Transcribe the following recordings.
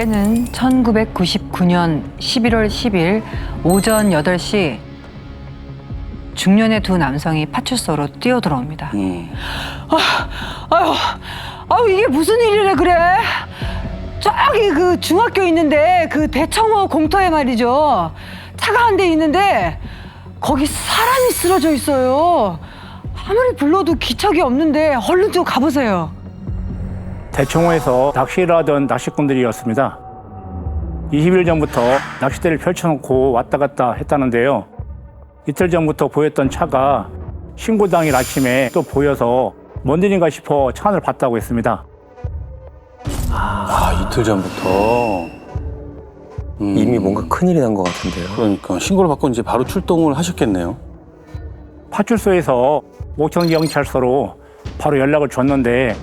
때는 1999년 11월 10일 오전 8시 중년의 두 남성이 파출소로 뛰어들어옵니다. 아유, 이게 무슨 일이래 그래? 저기 그 중학교 있는데 그 대청호 공터에 말이죠. 차가 한 대 있는데 거기 사람이 쓰러져 있어요. 아무리 불러도 기척이 없는데 얼른 좀 가보세요. 대청호에서 낚시를 하던 낚시꾼들이었습니다. 20일 전부터 낚싯대를 펼쳐놓고 왔다 갔다 했다는데요. 이틀 전부터 보였던 차가 신고 당일 아침에 또 보여서 뭔 일인가 싶어 차 안을 봤다고 했습니다. 이틀 전부터. 이미 뭔가 큰일이 난 것 같은데요. 그러니까 신고를 받고 이제 바로 출동을 하셨겠네요. 파출소에서 모천경찰서로 바로 연락을 줬는데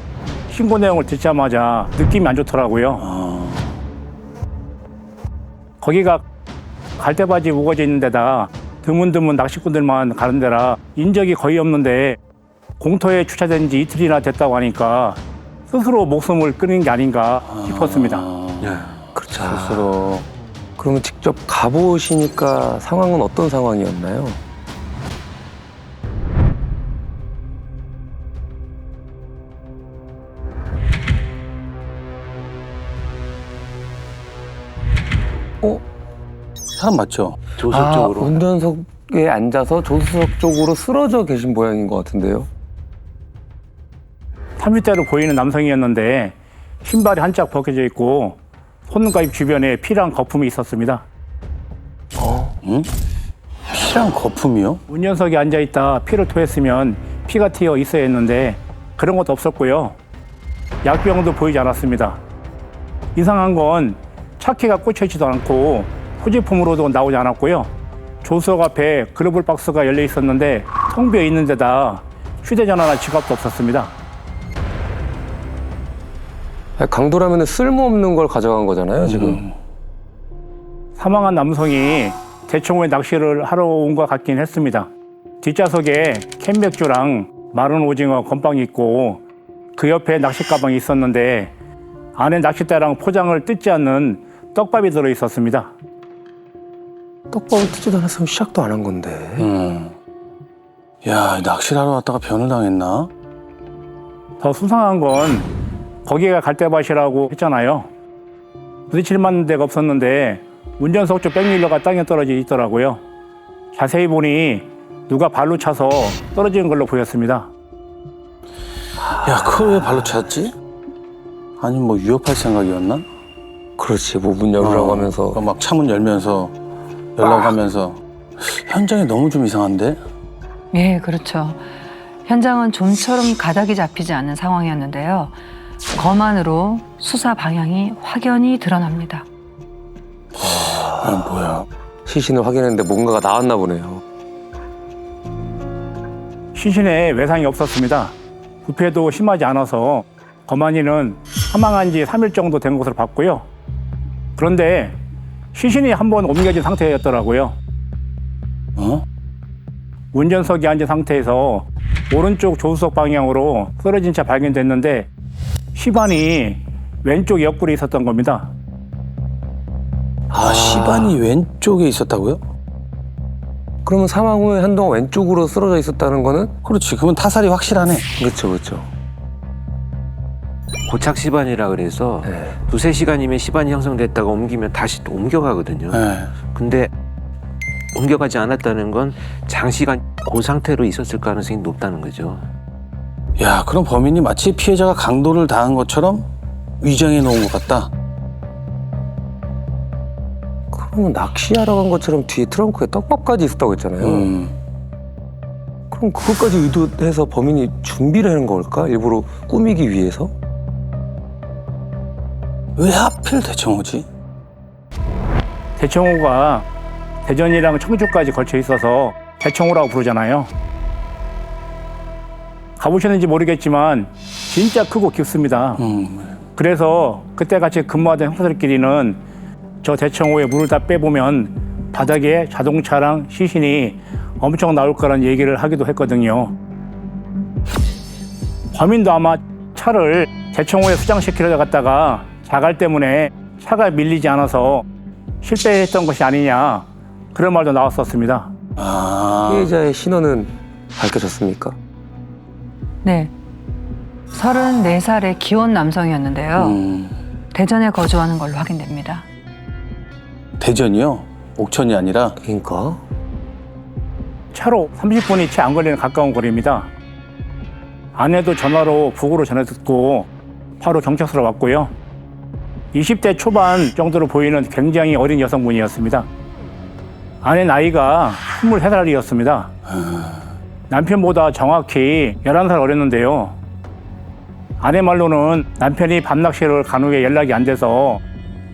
신고 내용을 듣자마자 느낌이 안 좋더라고요. 거기가 갈대바지 우거져 있는 데다 드문드문 낚시꾼들만 가는 데라 인적이 거의 없는데 공터에 주차된 지 이틀이나 됐다고 하니까 스스로 목숨을 끊은 게 아닌가 싶었습니다. 그렇죠. 스스로. 그러면 직접 가보시니까 상황은 어떤 상황이었나요? 사람 맞죠? 조수 쪽으로. 운전석에 앉아서 조수석 쪽으로 쓰러져 계신 모양인 것 같은데요. 30대로 보이는 남성이었는데 신발이 한짝 벗겨져 있고 손가입 주변에 피랑 거품이 있었습니다. 피랑 거품이요? 운전석에 앉아있다 피를 토했으면 피가 튀어 있어야 했는데 그런 것도 없었고요. 약병도 보이지 않았습니다. 이상한 건 차키가 꽂혀있지도 않고 소지품으로도 나오지 않았고요. 조수석 앞에 글로벌 박스가 열려 있었는데 텅 비어 있는 데다 휴대전화나 지갑도 없었습니다. 강도라면 쓸모없는 걸 가져간 거잖아요, 지금. 사망한 남성이 대청호에 낚시를 하러 온 것 같긴 했습니다. 뒷좌석에 캔맥주랑 마른 오징어 건빵이 있고 그 옆에 낚시 가방이 있었는데 안에 낚싯대랑 포장을 뜯지 않는 떡밥이 들어 있었습니다. 떡밥을 뜯지도 않았으면 시작도 안 한 건데. 야, 낚시를 하러 왔다가 변을 당했나? 더 수상한 건 거기가 갈대밭이라고 했잖아요. 부딪힐 만한 데가 없었는데 운전석 쪽 백밀러가 땅에 떨어져 있더라고요. 자세히 보니 누가 발로 차서 떨어지는 걸로 보였습니다. 야, 그걸 왜 발로 찼지? 아니, 뭐 위협할 생각이었나? 그렇지, 뭐 문 열으라고 하면서. 그러니까 막 차문 열면서 연락하면서 현장이 너무 좀 이상한데? 예, 그렇죠. 현장은 좀처럼 가닥이 잡히지 않는 상황이었는데요. 검안으로 수사 방향이 확연히 드러납니다. 뭐야? 시신을 확인했는데 뭔가가 나왔나 보네요. 시신에 외상이 없었습니다. 부패도 심하지 않아서 검안이는 사망한 지 3일 정도 된 것으로 봤고요. 그런데 시신이 한 번 옮겨진 상태였더라고요. 운전석에 앉은 상태에서 오른쪽 조수석 방향으로 쓰러진 채 발견됐는데 시반이 왼쪽 옆구리에 있었던 겁니다. 시반이 왼쪽에 있었다고요? 그러면 사망 후에 한동안 왼쪽으로 쓰러져 있었다는 거는? 그렇지. 그러면 타살이 확실하네. 그렇죠, 그렇죠. 고착 시반이라 그래서 네. 두세 시간이면 시반이 형성됐다가 옮기면 다시 또 옮겨가거든요. 네. 근데 옮겨가지 않았다는 건 장시간 그 상태로 있었을 가능성이 높다는 거죠. 야, 그럼 범인이 마치 피해자가 강도를 당한 것처럼 위장해 놓은 것 같다. 그러면 낚시하러 간 것처럼 뒤에 트렁크에 떡밥까지 있었다고 했잖아요. 그럼 그것까지 의도해서 범인이 준비를 하는 걸까? 일부러 꾸미기 위해서? 왜 하필 대청호지? 대청호가 대전이랑 청주까지 걸쳐 있어서 대청호라고 부르잖아요. 가보셨는지 모르겠지만 진짜 크고 깊습니다. 그래서 그때 같이 근무하던 형사들끼리는 저 대청호에 물을 다 빼보면 바닥에 자동차랑 시신이 엄청 나올 거라는 얘기를 하기도 했거든요. 범인도 아마 차를 대청호에 수장시키려 갔다가 자갈 때문에 차가 밀리지 않아서 실패했던 것이 아니냐 그런 말도 나왔었습니다. 아, 피해자의 신원은 밝혀졌습니까? 네. 34살의 기혼 남성이었는데요. 대전에 거주하는 걸로 확인됩니다. 대전이요? 옥천이 아니라? 그러니까 차로 30분이 채 안 걸리는 가까운 거리입니다. 아내도 전화로 부고로 전해 듣고 바로 경찰서로 왔고요. 20대 초반 정도로 보이는 굉장히 어린 여성분이었습니다. 아내 나이가 23살이었습니다. 남편보다 정확히 11살 어렸는데요. 아내 말로는 남편이 밤낚시를 간 후에 연락이 안 돼서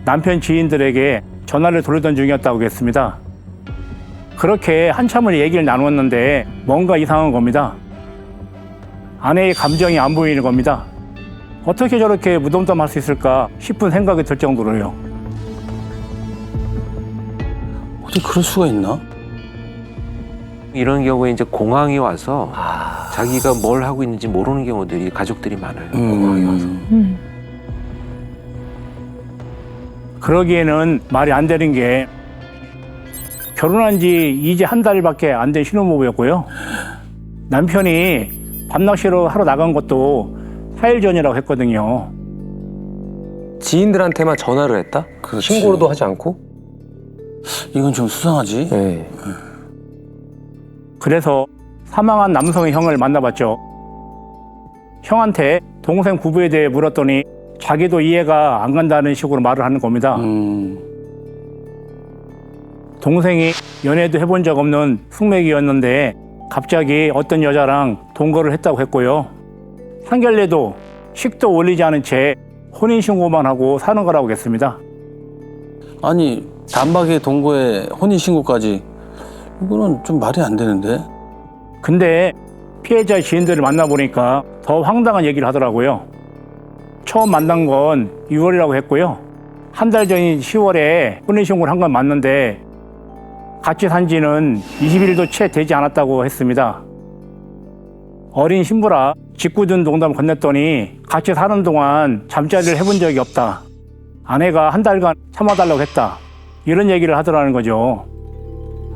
남편 지인들에게 전화를 돌리던 중이었다고 했습니다. 그렇게 한참을 얘기를 나누었는데 뭔가 이상한 겁니다. 아내의 감정이 안 보이는 겁니다. 어떻게 저렇게 무덤덤할 수 있을까 싶은 생각이 들 정도로요. 어떻게 그럴 수가 있나? 이런 경우에 이제 공항에 와서 자기가 뭘 하고 있는지 모르는 경우들이 가족들이 많아요. 공항에 와서. 그러기에는 말이 안 되는 게 결혼한 지 이제 한 달밖에 안 된 신혼부부였고요. 남편이 밤낚시로 하러 나간 것도 4일 전이라고 했거든요. 지인들한테만 전화를 했다? 그렇지. 신고도 하지 않고? 이건 좀 수상하지? 네. 그래서 사망한 남성의 형을 만나봤죠. 형한테 동생 부부에 대해 물었더니 자기도 이해가 안 간다는 식으로 말을 하는 겁니다. 동생이 연애도 해본 적 없는 숙맥이었는데 갑자기 어떤 여자랑 동거를 했다고 했고요. 상견례도 식도 올리지 않은 채 혼인신고만 하고 사는 거라고 했습니다. 아니, 단박에 동거에 혼인신고까지. 이거는 좀 말이 안 되는데. 근데 피해자 지인들을 만나보니까 더 황당한 얘기를 하더라고요. 처음 만난 건 6월이라고 했고요. 한 달 전인 10월에 혼인신고를 한 건 맞는데 같이 산 지는 20일도 채 되지 않았다고 했습니다. 어린 신부라 짓궂은 농담을 건넸더니 같이 사는 동안 잠자리를 해본 적이 없다. 아내가 한 달간 참아달라고 했다. 이런 얘기를 하더라는 거죠.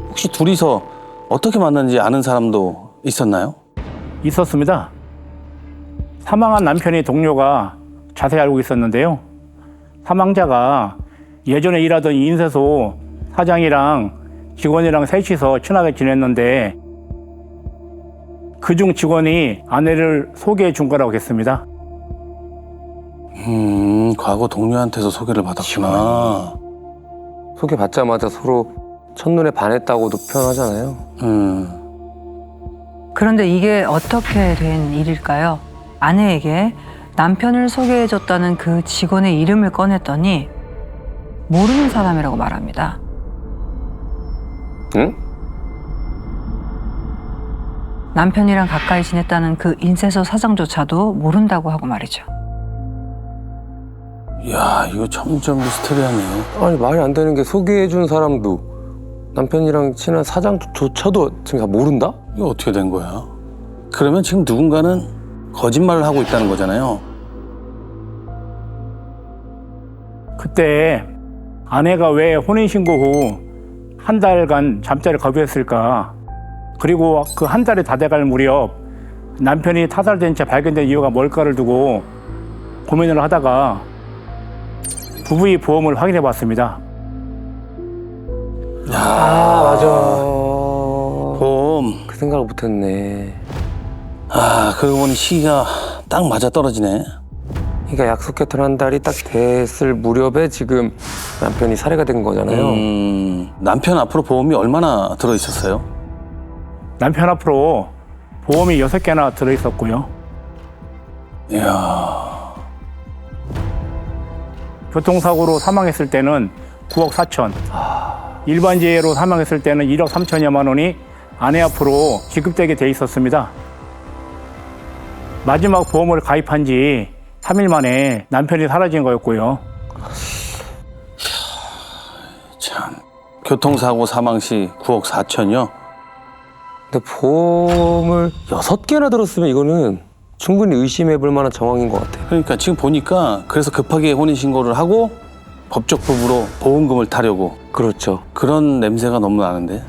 혹시 둘이서 어떻게 만났는지 아는 사람도 있었나요? 있었습니다. 사망한 남편의 동료가 자세히 알고 있었는데요. 사망자가 예전에 일하던 인쇄소 사장이랑 직원이랑 셋이서 친하게 지냈는데 그중 직원이 아내를 소개해 준 거라고 했습니다. 과거 동료한테서 소개를 받았구나. 소개받자마자 서로 첫눈에 반했다고도 표현하잖아요. 그런데 이게 어떻게 된 일일까요? 아내에게 남편을 소개해줬다는 그 직원의 이름을 꺼냈더니 모르는 사람이라고 말합니다. 응? 남편이랑 가까이 지냈다는 그 인쇄소 사장조차도 모른다고 하고 말이죠. 이야, 이거 점점 미스터리하네. 아니 말이 안 되는 게 소개해준 사람도 남편이랑 친한 사장조차도 지금 다 모른다? 이거 어떻게 된 거야? 그러면 지금 누군가는 거짓말을 하고 있다는 거잖아요. 그때 아내가 왜 혼인신고 후 한 달간 잠자리를 거부했을까? 그리고 그 한 달이 다 돼갈 무렵 남편이 타살된 채 발견된 이유가 뭘까를 두고 고민을 하다가 부부의 보험을 확인해 봤습니다. 아 맞아. 보험. 그 생각을 못했네. 아, 그러고 보니 시기가 딱 맞아 떨어지네. 그러니까 약속했던 한 달이 딱 됐을 무렵에 지금 남편이 살해가 된 거잖아요. 남편 앞으로 보험이 얼마나 들어있었어요? 남편 앞으로 보험이 6개나 들어있었고요. 이야. 교통사고로 사망했을 때는 9억 4천, 일반재해로 사망했을 때는 1억 3천여만 원이 아내 앞으로 지급되게 돼 있었습니다. 마지막 보험을 가입한 지 3일 만에 남편이 사라진 거였고요. 참. 교통사고 사망 시 9억 4천이요? 근데 보험을 6개나 들었으면 이거는 충분히 의심해 볼 만한 정황인 것 같아요. 그러니까 지금 보니까 그래서 급하게 혼인신고를 하고 법적 부부로 보험금을 타려고 그렇죠. 그런 냄새가 너무 나는데.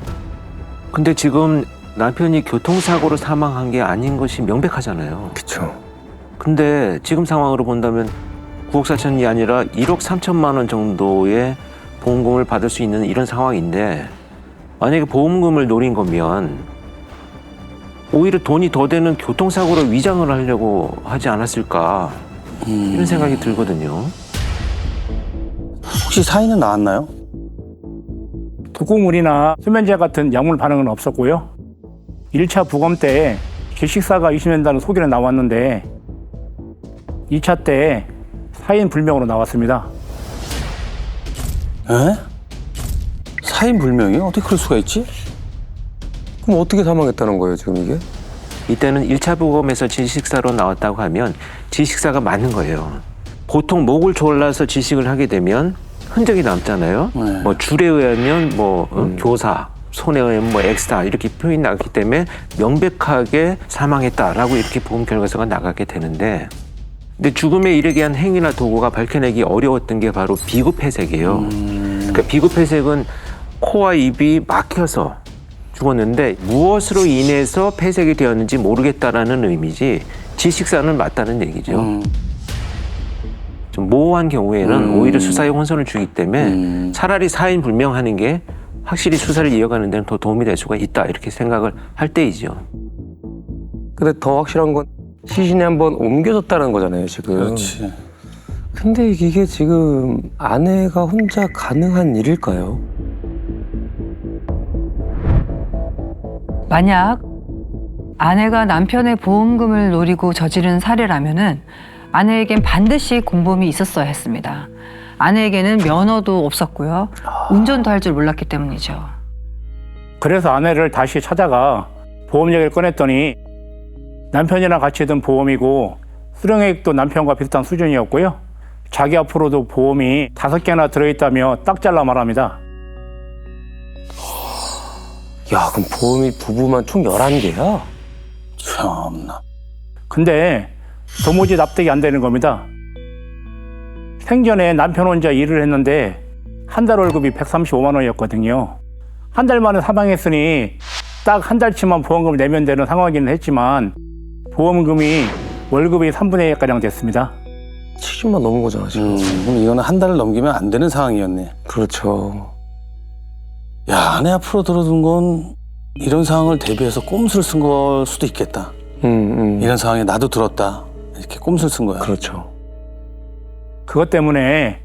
근데 지금 남편이 교통사고로 사망한 게 아닌 것이 명백하잖아요. 그렇죠. 근데 지금 상황으로 본다면 9억 4천이 아니라 1억 3천만 원 정도의 보험금을 받을 수 있는 이런 상황인데 만약에 보험금을 노린 거면 오히려 돈이 더 되는 교통사고로 위장을 하려고 하지 않았을까 이런 생각이 들거든요. 혹시 사인은 나왔나요? 독극물이나 수면제 같은 약물 반응은 없었고요. 1차 부검 때 질식사가 의심된다는 소견은 나왔는데 2차 때 사인 불명으로 나왔습니다. 에? 사인 불명이 어떻게 그럴 수가 있지? 그럼 어떻게 사망했다는 거예요, 지금 이게? 이때는 1차 부검에서 질식사로 나왔다고 하면 질식사가 맞는 거예요. 보통 목을 졸라서 질식을 하게 되면 흔적이 남잖아요. 네. 뭐 줄에 의하면 교사, 손에 의하면 엑스타 이렇게 표현이 나기 때문에 명백하게 사망했다라고 이렇게 보험 결과서가 나가게 되는데 근데 죽음에 이르게 한 행위나 도구가 밝혀내기 어려웠던 게 바로 비급회색이에요. 그러니까 비급회색은 코와 입이 막혀서 죽었는데 무엇으로 인해서 폐색이 되었는지 모르겠다라는 의미지 질식사는 맞다는 얘기죠. 좀 모호한 경우에는 오히려 수사에 혼선을 주기 때문에 차라리 사인 불명하는 게 확실히 수사를 이어가는 데는 더 도움이 될 수가 있다 이렇게 생각을 할 때이죠. 근데 더 확실한 건 시신이 한번 옮겨졌다는 거잖아요, 지금. 그렇지. 근데 이게 지금 아내가 혼자 가능한 일일까요? 만약 아내가 남편의 보험금을 노리고 저지른 살해라면은 아내에겐 반드시 공범이 있었어야 했습니다. 아내에게는 면허도 없었고요. 운전도 할 줄 몰랐기 때문이죠. 그래서 아내를 다시 찾아가 보험 얘기를 꺼냈더니 남편이랑 같이 든 보험이고 수령액도 남편과 비슷한 수준이었고요. 자기 앞으로도 보험이 5개나 들어있다며 딱 잘라 말합니다. 야, 그럼 보험이 부부만 총 11개야? 참나. 근데 도무지 납득이 안 되는 겁니다. 생전에 남편 혼자 일을 했는데 한 달 월급이 135만 원이었거든요. 한 달 만에 사망했으니 딱 한 달치만 보험금을 내면 되는 상황이긴 했지만 보험금이 월급이 3분의 1가량 됐습니다. 70만 넘은 거잖아, 지금. 그럼 이거는 한 달을 넘기면 안 되는 상황이었네. 그렇죠. 야, 아내 앞으로 들어둔 건 이런 상황을 대비해서 꼼수를 쓴 걸 수도 있겠다. 이런 상황에 나도 들었다. 이렇게 꼼수를 쓴 거야. 그렇죠. 그것 때문에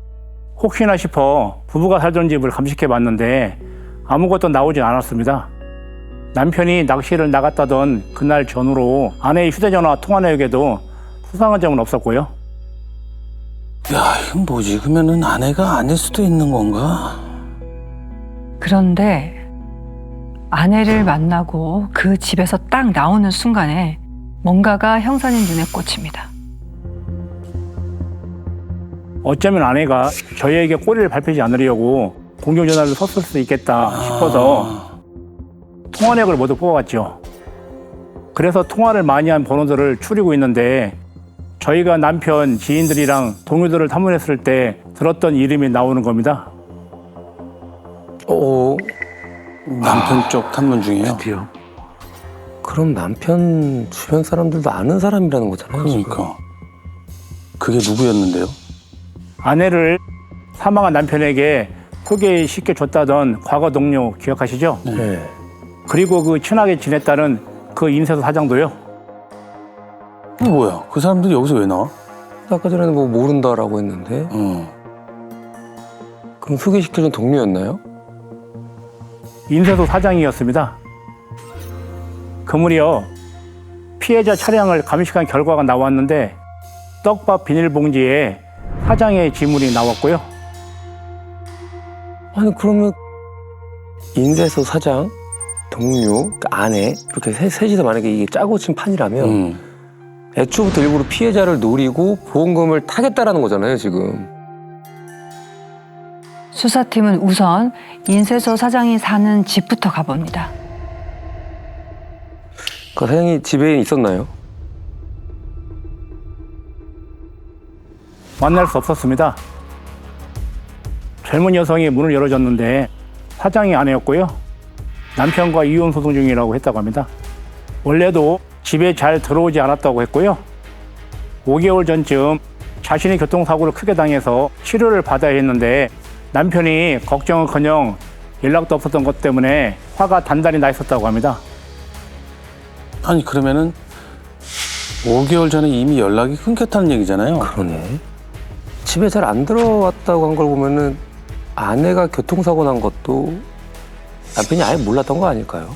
혹시나 싶어 부부가 살던 집을 감식해 봤는데 아무것도 나오진 않았습니다. 남편이 낚시를 나갔다던 그날 전후로 아내의 휴대전화 통화 내역에도 수상한 점은 없었고요. 야, 이건 뭐지? 그러면은 아내가 아닐 수도 있는 건가? 그런데 아내를 만나고 그 집에서 딱 나오는 순간에 뭔가가 형사님 눈에 꽂힙니다. 어쩌면 아내가 저희에게 꼬리를 밟히지 않으려고 공중전화를 썼을 수 있겠다 싶어서 통화 내역을 모두 뽑아왔죠. 그래서 통화를 많이 한 번호들을 추리고 있는데 저희가 남편 지인들이랑 동료들을 탐문했을 때 들었던 이름이 나오는 겁니다. 남편 쪽 탐문 중이에요. 드디어. 그럼 남편 주변 사람들도 아는 사람이라는 거잖아요. 그러니까. 그게 누구였는데요? 아내를 사망한 남편에게 소개시켜줬다던 과거 동료 기억하시죠? 지금. 네. 그리고 그 친하게 지냈다는 그 인쇄소 사장도요. 이게 뭐야? 그 사람들이 여기서 왜 나와? 아까 전에는 뭐 모른다라고 했는데 그럼 소개시켜준 동료였나요? 인쇄소 사장이었습니다. 그 무렵 피해자 차량을 감식한 결과가 나왔는데 떡밥 비닐봉지에 사장의 지문이 나왔고요. 아니 그러면 인쇄소 사장, 동료, 그 아내 이렇게 셋이서 만약에 이게 짜고 친 판이라면 애초부터 일부러 피해자를 노리고 보험금을 타겠다라는 거잖아요, 지금. 수사팀은 우선 인쇄소 사장이 사는 집부터 가봅니다. 그 사장이 집에 있었나요? 만날 수 없었습니다. 젊은 여성이 문을 열어줬는데 사장이 아내였고요. 남편과 이혼 소송 중이라고 했다고 합니다. 원래도 집에 잘 들어오지 않았다고 했고요. 5개월 전쯤 자신이 교통사고를 크게 당해서 치료를 받아야 했는데 남편이 걱정은커녕 연락도 없었던 것 때문에 화가 단단히 나 있었다고 합니다. 아니 그러면은 5개월 전에 이미 연락이 끊겼다는 얘기잖아요. 그러네. 집에 잘 안 들어왔다고 한 걸 보면은 아내가 교통사고 난 것도 남편이 아예 몰랐던 거 아닐까요?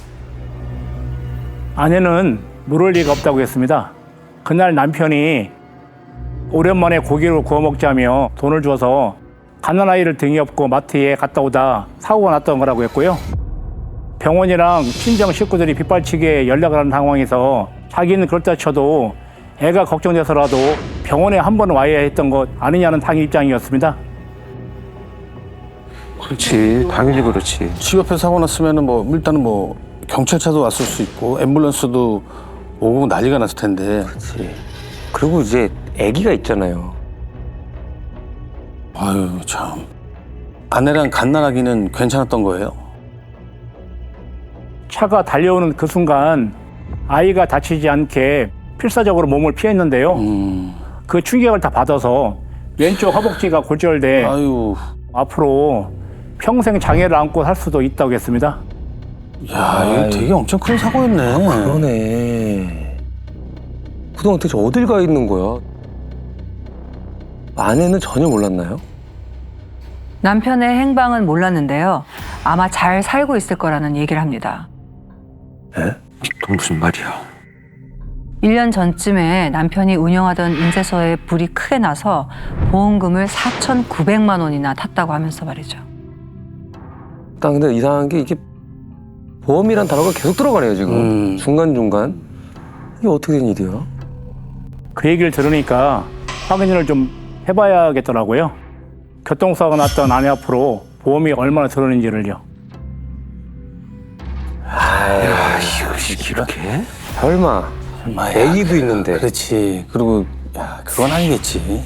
아내는 모를 리가 없다고 했습니다. 그날 남편이 오랜만에 고기를 구워 먹자며 돈을 줘서 갓난아이를 등에 업고 마트에 갔다 오다 사고가 났던 거라고 했고요. 병원이랑 친정 식구들이 빗발치게 연락을 하는 상황에서 자기는 그렇다 쳐도 애가 걱정돼서라도 병원에 한 번 와야 했던 것 아니냐는 당의 입장이었습니다. 그렇지. 당연히 그렇지. 집 옆에 사고 났으면은 뭐 일단은 뭐 경찰차도 왔을 수 있고 앰뷸런스도 오고 난리가 났을 텐데. 그렇지. 그리고 이제 아기가 있잖아요. 아유 참. 아내랑 갓난아기는 괜찮았던 거예요? 차가 달려오는 그 순간 아이가 다치지 않게 필사적으로 몸을 피했는데요. 그 충격을 다 받아서 왼쪽 허벅지가 골절돼 아유. 앞으로 평생 장애를 안고 살 수도 있다고 했습니다. 야, 이거 되게 엄청 큰 사고였네. 그러네. 그동안 대체 어딜 가 있는 거야? 아내는 전혀 몰랐나요? 남편의 행방은 몰랐는데요. 아마 잘 살고 있을 거라는 얘기를 합니다. 또 무슨 말이야? 1년 전쯤에 남편이 운영하던 인쇄소에 불이 크게 나서 보험금을 4,900만 원이나 탔다고 하면서 말이죠. 딱 근데 이상한 게 이게 보험이란 단어가 계속 들어가네요 지금. 중간중간. 이게 어떻게 된 일이야? 그 얘기를 들으니까 확인을 좀 해봐야겠더라고요. 교통사고가 났던 아내 앞으로 보험이 얼마나 들었는지를요. 야, 이렇게? 설마 아기도 있는데. 그렇지. 그리고 야, 그건 아니겠지.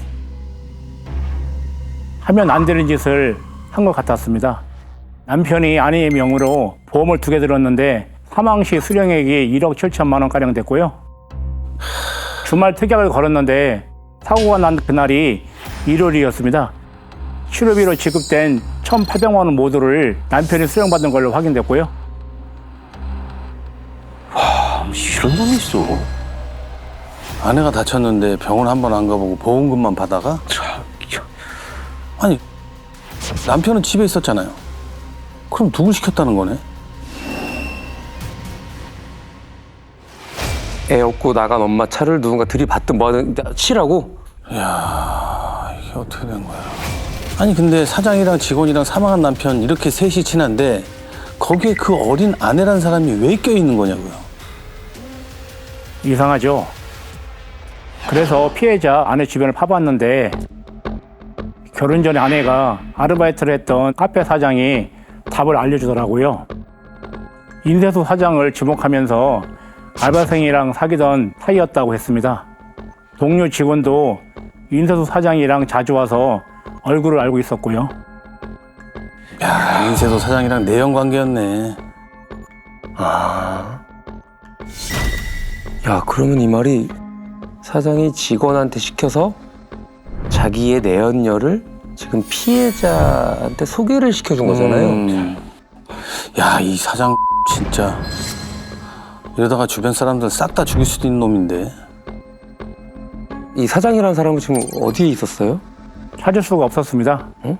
하면 안 되는 짓을 한 것 같았습니다. 남편이 아내의 명으로 보험을 2개 들었는데 사망 시 수령액이 1억 7천만 원가량 됐고요. 주말 특약을 걸었는데 사고가 난 그날이 일요일이었습니다. 치료비로 지급된 1,800만 원 모두를 남편이 수령받은 걸로 확인됐고요. 이런 놈이 있어. 아내가 다쳤는데 병원 한 번 안 가보고 보험금만 받아가? 아니 남편은 집에 있었잖아요. 그럼 누굴 시켰다는 거네? 애 업고 나간 엄마 차를 누군가 들이받든 뭐하든 치라고? 이야 이게 어떻게 된 거야? 아니 근데 사장이랑 직원이랑 사망한 남편 이렇게 셋이 친한데 거기에 그 어린 아내란 사람이 왜 껴있는 거냐고요? 이상하죠? 그래서 피해자 아내 주변을 파봤는데 결혼 전에 아내가 아르바이트를 했던 카페 사장이 답을 알려주더라고요. 인쇄소 사장을 지목하면서 알바생이랑 사귀던 사이였다고 했습니다. 동료 직원도 인쇄소 사장이랑 자주 와서 얼굴을 알고 있었고요. 야 인쇄소 사장이랑 내연 관계였네. 야, 그러면 이 말이 사장이 직원한테 시켜서 자기의 내연녀를 지금 피해자한테 소개를 시켜준 거잖아요. 야 이 사장 진짜 이러다가 주변 사람들 싹 다 죽일 수도 있는 놈인데. 이 사장이라는 사람은 지금 어디에 있었어요? 찾을 수가 없었습니다. 응?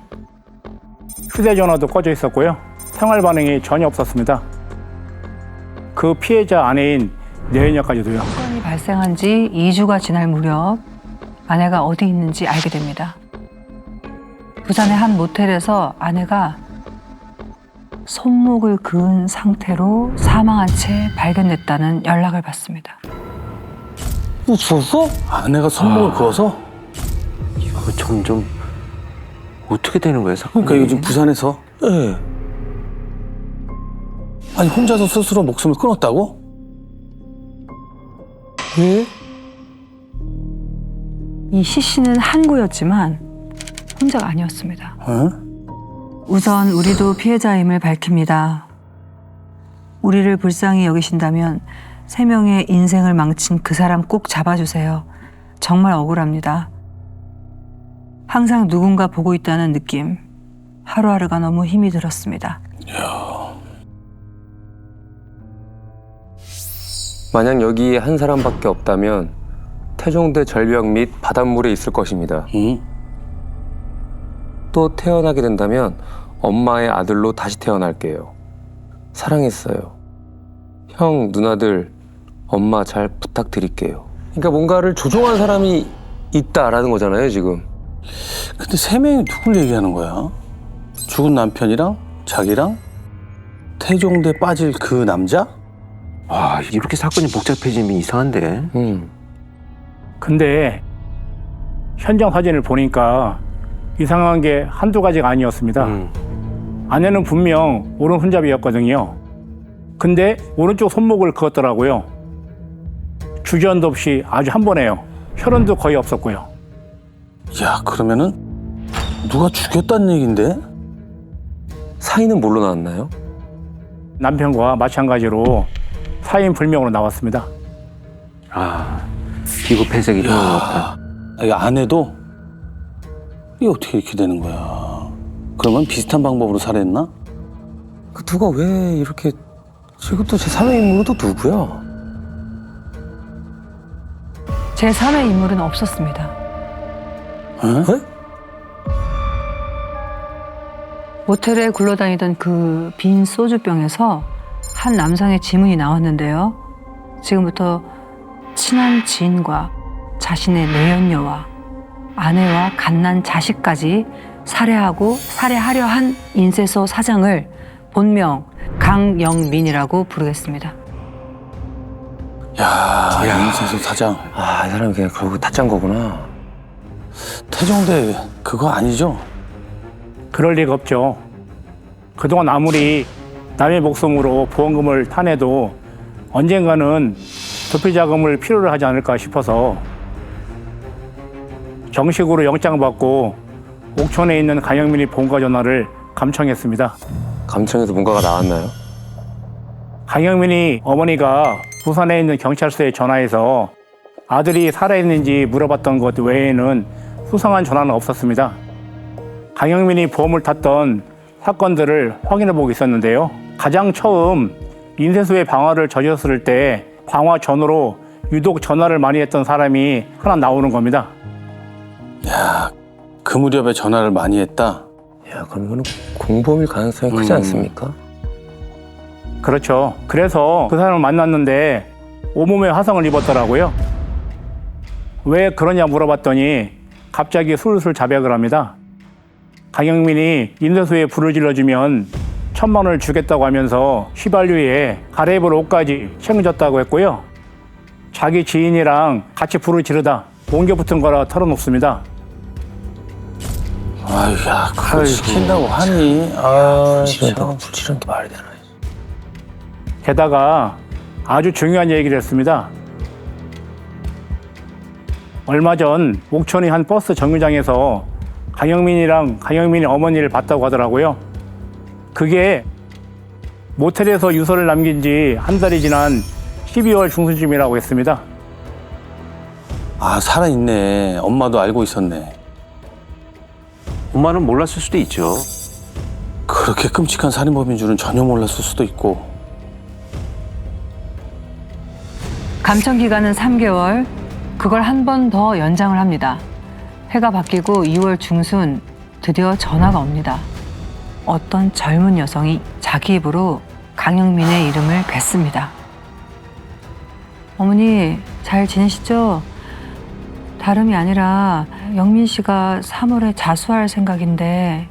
휴대전화도 꺼져 있었고요. 생활 반응이 전혀 없었습니다. 그 피해자 아내인 내연녀까지도요. 사건이 발생한 지 2주가 지날 무렵 아내가 어디 있는지 알게 됩니다. 부산의 한 모텔에서 아내가 손목을 그은 상태로 사망한 채 발견됐다는 연락을 받습니다. 너 죽었어? 아내가 손목을 그어서? 이거 점점 어떻게 되는 거야, 사건이? 그러니까 이거 지금 부산에서? 예. 아니 혼자서 스스로 목숨을 끊었다고? 예? 이 시 씨는 한구였지만 혼자가 아니었습니다. 응? 우선 우리도 피해자임을 밝힙니다. 우리를 불쌍히 여기신다면 3명의 인생을 망친 그 사람 꼭 잡아주세요. 정말 억울합니다. 항상 누군가 보고 있다는 느낌. 하루하루가 너무 힘이 들었습니다. 만약 여기에 한 사람밖에 없다면 태종대 절벽 및 바닷물에 있을 것입니다. 응? 또 태어나게 된다면 엄마의 아들로 다시 태어날게요. 사랑했어요. 형, 누나들, 엄마 잘 부탁드릴게요. 그러니까 뭔가를 조종한 사람이 있다라는 거잖아요, 지금. 근데 3명이 누굴 얘기하는 거야? 죽은 남편이랑 자기랑 태종대 빠질 그 남자? 와, 이렇게 사건이 복잡해지면 이상한데. 근데 현장 사진을 보니까 이상한 게 한두 가지가 아니었습니다. 아내는 분명 오른 손잡이였거든요. 근데 오른쪽 손목을 그었더라고요. 주저함도 없이 아주 한 번에요. 혈흔도 거의 없었고요. 야, 그러면은 누가 죽였다는 얘긴데? 사인은 뭘로 나왔나요? 남편과 마찬가지로 사인 불명으로 나왔습니다. 아, 비급회색이 힘없다. 이 아내도? 이게 어떻게 이렇게 되는 거야? 그러면 비슷한 방법으로 살해했나? 그 누가 왜 이렇게 지금 또 제3의 인물은 또 누구야? 제3의 인물은 없었습니다. 응? 모텔에 굴러다니던 그 빈 소주병에서 한 남성의 지문이 나왔는데요. 지금부터 친한 지인과 자신의 내연녀와 아내와 갓난 자식까지 살해하고 살해하려 한 인쇄소 사장을 본명 강영민이라고 부르겠습니다. 야, 인쇄소 사장. 아, 이 사람이 그냥 결국 다 짠 거구나. 태종대 그거 아니죠? 그럴 리가 없죠. 그동안 아무리 남의 목숨으로 보험금을 타내도 언젠가는 도피자금을 필요로 하지 않을까 싶어서 정식으로 영장받고 옥천에 있는 강영민이 본가 전화를 감청했습니다. 감청에서 뭔가가 나왔나요? 강영민이 어머니가 부산에 있는 경찰서에 전화해서 아들이 살아있는지 물어봤던 것 외에는 수상한 전화는 없었습니다. 강영민이 보험을 탔던 사건들을 확인해보고 있었는데요. 가장 처음 인쇄소에 방화를 저질렀을 때 방화 전후로 유독 전화를 많이 했던 사람이 하나 나오는 겁니다. 야, 그 무렵에 전화를 많이 했다? 야, 그럼 이거는 공범일 가능성이 크지 않습니까? 그렇죠. 그래서 그 사람을 만났는데 온몸에 화상을 입었더라고요. 왜 그러냐 물어봤더니 갑자기 술술 자백을 합니다. 강영민이 인쇄소에 불을 질러주면 1,000만 원을 주겠다고 하면서 휘발유에 갈아입을 옷까지 책임졌다고 했고요. 자기 지인이랑 같이 불을 지르다 옮겨 붙은 거라 털어놓습니다. 아유, 야, 그걸 시킨다고 하니? 아, 불치른다고 불치르는 게 말이 되나? 게다가 아주 중요한 얘기를 했습니다. 얼마 전 옥천의 한 버스 정류장에서 강영민이랑 강영민의 어머니를 봤다고 하더라고요. 그게 모텔에서 유서를 남긴 지 한 달이 지난 12월 중순쯤이라고 했습니다. 아, 살아있네. 엄마도 알고 있었네. 엄마는 몰랐을 수도 있죠. 그렇게 끔찍한 살인범인 줄은 전혀 몰랐을 수도 있고. 감청 기간은 3개월. 그걸 한 번 더 연장을 합니다. 해가 바뀌고 2월 중순 드디어 전화가 옵니다. 어떤 젊은 여성이 자기 입으로 강영민의 이름을 뱉습니다. 어머니 잘 지내시죠? 다름이 아니라 영민 씨가 3월에 자수할 생각인데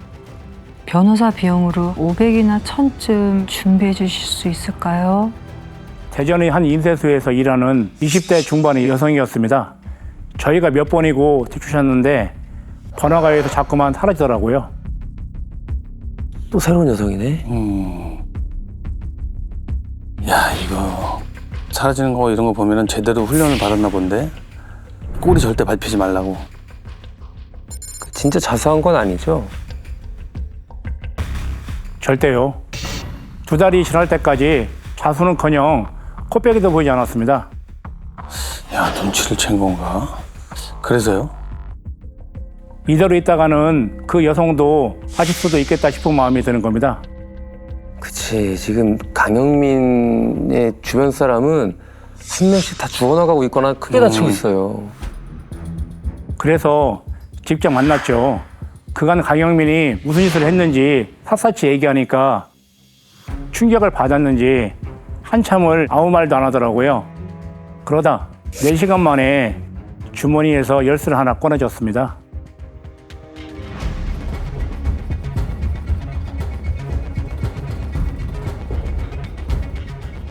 변호사 비용으로 500이나 1000쯤 준비해 주실 수 있을까요? 대전의 한 인쇄소에서 일하는 20대 중반의 여성이었습니다. 저희가 몇 번이고 뒤쫓았는데 번화가에서 자꾸만 사라지더라고요. 또 새로운 여성이네. 야, 이거 사라지는 거 이런 거 보면은 제대로 훈련을 받았나 본데? 꼬리 절대 밟히지 말라고. 진짜 자수한 건 아니죠? 절대요. 2달이 지날 때까지 자수는커녕 코빼기도 보이지 않았습니다. 야, 눈치를 챈 건가? 그래서요? 이대로 있다가는 그 여성도 빠질 수도 있겠다 싶은 마음이 드는 겁니다. 그치. 지금 강영민의 주변 사람은 한 명씩 다 죽어나가고 있거나 크게 다치고 있어요. 그래서 직접 만났죠. 그간 강영민이 무슨 짓을 했는지 샅샅이 얘기하니까 충격을 받았는지 한참을 아무 말도 안 하더라고요. 그러다 4시간 만에 주머니에서 열쇠를 하나 꺼내줬습니다.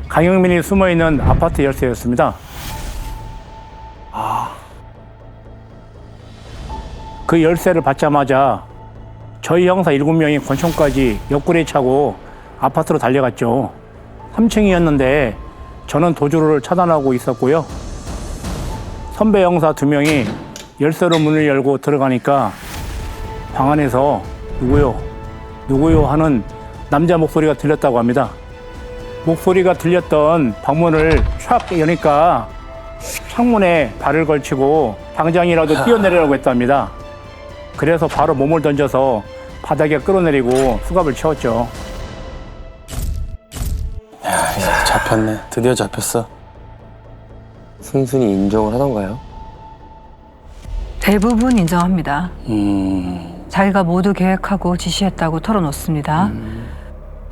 강영민이 숨어있는 아파트 열쇠였습니다. 그 열쇠를 받자마자 저희 형사 7명이 권총까지 옆구리에 차고 아파트로 달려갔죠. 3층이었는데 저는 도주로를 차단하고 있었고요. 선배 형사 2명이 열쇠로 문을 열고 들어가니까 방 안에서 누구요 하는 남자 목소리가 들렸다고 합니다. 목소리가 들렸던 방문을 촥 여니까 창문에 발을 걸치고 당장이라도 뛰어내리라고 했답니다. 그래서 바로 몸을 던져서 바닥에 끌어내리고 수갑을 채웠죠. 야, 잡혔네. 드디어 잡혔어. 순순히 인정을 하던가요? 대부분 인정합니다. 자기가 모두 계획하고 지시했다고 털어놓습니다.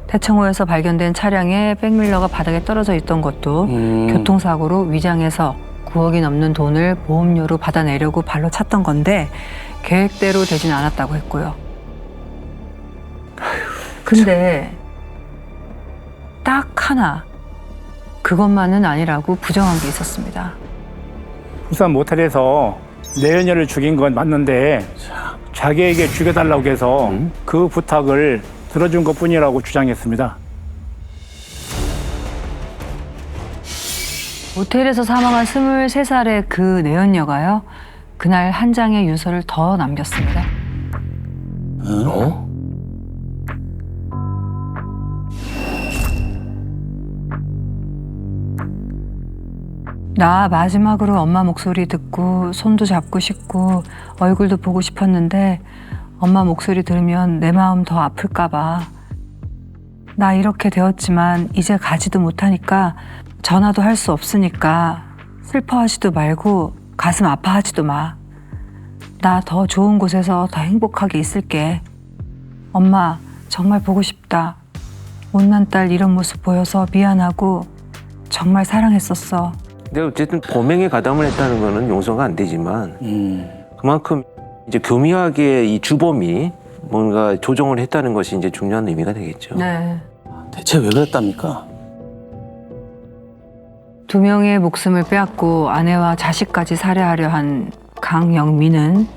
대청호에서 발견된 차량에 백밀러가 바닥에 떨어져 있던 것도 교통사고로 위장해서 9억이 넘는 돈을 보험료로 받아내려고 발로 찼던 건데 계획대로 되진 않았다고 했고요. 근데 딱 하나 그것만은 아니라고 부정한 게 있었습니다. 부산 모텔에서 내연녀를 죽인 건 맞는데 자기에게 죽여달라고 해서 그 부탁을 들어준 것뿐이라고 주장했습니다. 모텔에서 사망한 23살의 그 내연녀가요. 그날 한 장의 유서를 더 남겼습니다. 어? 나 마지막으로 엄마 목소리 듣고 손도 잡고 싶고 얼굴도 보고 싶었는데 엄마 목소리 들으면 내 마음 더 아플까 봐. 나 이렇게 되었지만 이제 가지도 못하니까 전화도 할 수 없으니까 슬퍼하지도 말고 가슴 아파하지도 마. 나 더 좋은 곳에서 더 행복하게 있을게. 엄마 정말 보고 싶다. 못난 딸 이런 모습 보여서 미안하고 정말 사랑했었어. 근데 어쨌든 범행에 가담을 했다는 거는 용서가 안 되지만 그만큼 이제 교묘하게 이 주범이 뭔가 조종을 했다는 것이 이제 중요한 의미가 되겠죠. 네. 대체 왜 그랬답니까? 2명의 목숨을 빼앗고 아내와 자식까지 살해하려 한 강영민은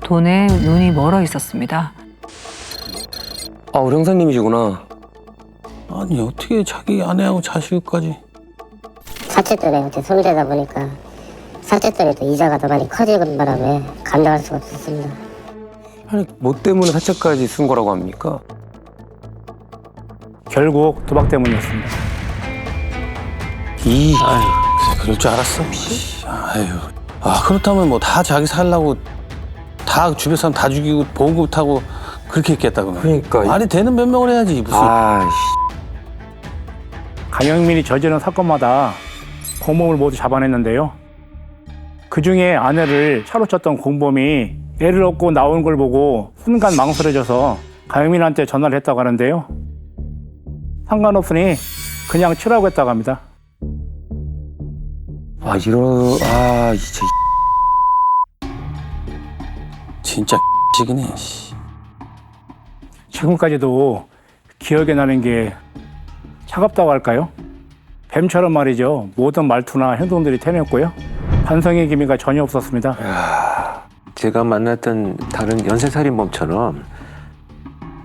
돈에 눈이 멀어 있었습니다. 아, 우리 형사님이시구나. 아니, 어떻게 자기 아내하고 자식까지. 사채돈에 손대다 보니까 사채돈이 또 이자가 더 많이 커지는 바람에 감당할 수가 없었습니다. 아니, 뭐 때문에 사채까지 쓴 거라고 합니까? 결국 도박 때문이었습니다. 아유, 그럴 줄 알았어. 아유. 아, 그렇다면 뭐 다 자기 살라고 다 주변 사람 다 죽이고 보급 타고 그렇게 했겠다, 그러면. 그러니까. 말이 되는 변명을 해야지, 무슨. 강영민이 저지른 사건마다 공범을 모두 잡아냈는데요. 그중에 아내를 차로 쳤던 공범이 애를 얻고 나온 걸 보고 순간 망설여져서 강영민한테 전화를 했다고 하는데요. 상관없으니 그냥 치라고 했다고 합니다. 진짜 X이네. 지금까지도 기억에 나는 게 차갑다고 할까요? 뱀처럼 말이죠. 모든 말투나 행동들이 태냈고요. 반성의 기미가 전혀 없었습니다. 제가 만났던 다른 연쇄살인범처럼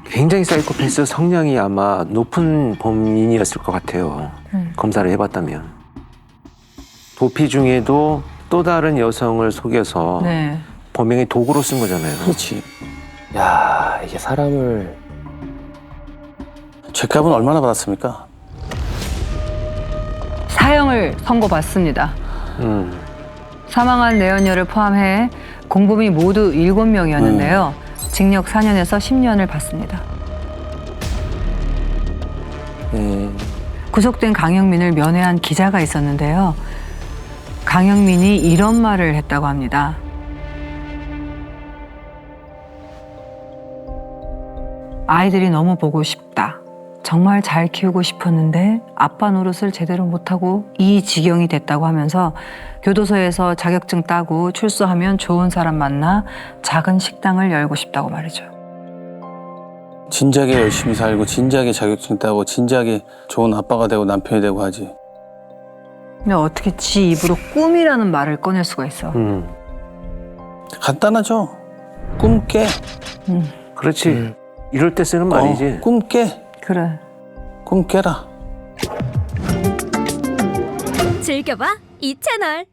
굉장히 사이코패스 성향이 아마 높은 범인이었을 것 같아요. 검사를 해봤다면. 도피 중에도 또 다른 여성을 속여서 네. 범행의 도구로 쓴 거잖아요. 그렇지. 야, 이게 사람을 죗값은 얼마나 받았습니까? 사형을 선고받습니다. 사망한 내연녀를 포함해 공범이 모두 7명이었는데요. 징역 4년에서 10년을 받습니다. 구속된 강영민을 면회한 기자가 있었는데요. 강영민이 이런 말을 했다고 합니다. 아이들이 너무 보고 싶다. 정말 잘 키우고 싶었는데 아빠 노릇을 제대로 못하고 이 지경이 됐다고 하면서 교도소에서 자격증 따고 출소하면 좋은 사람 만나 작은 식당을 열고 싶다고 말이죠. 진작에 열심히 살고 진작에 자격증 따고 진작에 좋은 아빠가 되고 남편이 되고 하지. 근데 어떻게 지 입으로 꿈이라는 말을 꺼낼 수가 있어. 간단하죠. 꿈 깨. 그렇지. 이럴 때 쓰는 말이지. 꿈 깨. 그래. 꿈 깨라. 즐겨봐 이 채널.